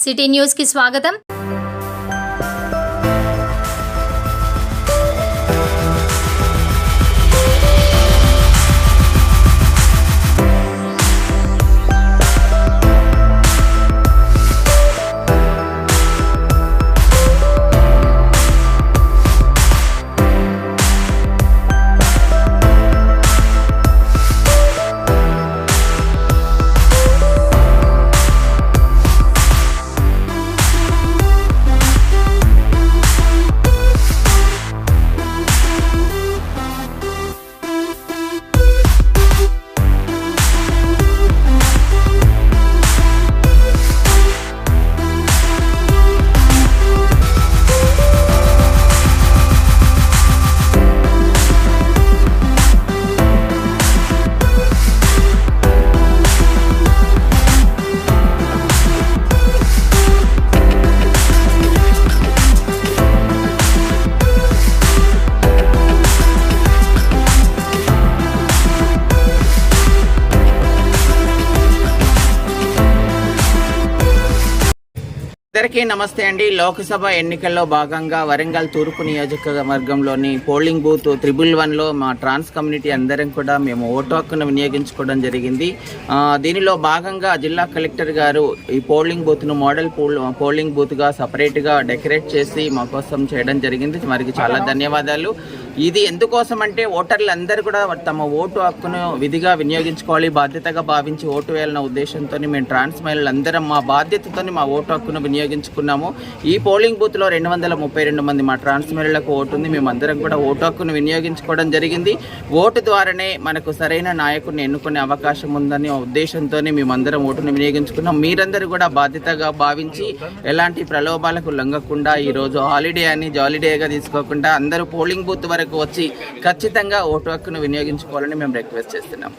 City news కి స్వాగతం. అందరికీ నమస్తే అండి. లోక్సభ ఎన్నికల్లో భాగంగా వరంగల్ తూర్పు నియోజకవర్గంలోని పోలింగ్ బూత్ 111లో మా ట్రాన్స్ కమ్యూనిటీ అందరం కూడా మేము ఓటు హక్కును వినియోగించుకోవడం జరిగింది. దీనిలో భాగంగా జిల్లా కలెక్టర్ గారు ఈ పోలింగ్ బూత్ను మోడల్ పోలింగ్ బూత్గా సపరేట్గా డెకరేట్ చేసి మా కోసం చేయడం జరిగింది. వారికి చాలా ధన్యవాదాలు. ఇది ఎందుకోసం అంటే ఓటర్లు అందరూ కూడా తమ ఓటు హక్కును విధిగా వినియోగించుకోవాలి, బాధ్యతగా భావించి ఓటు వేయాలన్న ఉద్దేశంతో మేము ట్రాన్స్ మహిళలు అందరం మా బాధ్యతతో మా ఓటు హక్కును వినియోగించుకున్నాము. ఈ పోలింగ్ బూత్లో 232 మంది మా ట్రాన్స్ మహిళలకు ఓటు ఉంది. మేమందరం కూడా ఓటు హక్కును వినియోగించుకోవడం జరిగింది. ఓటు ద్వారానే మనకు సరైన నాయకుడిని ఎన్నుకునే అవకాశం ఉందని ఉద్దేశంతో మేమందరం ఓటును వినియోగించుకున్నాం. మీరందరూ కూడా బాధ్యతగా భావించి ఎలాంటి ప్రలోభాలకు లొంగకుండా ఈరోజు హాలిడే అని జాలిడేగా తీసుకోకుండా అందరూ పోలింగ్ బూత్ వరకు వచ్చి ఖచ్చితంగా ఓటు హక్కును వినియోగించుకోవాలని మేము రిక్వెస్ట్ చేస్తున్నాం.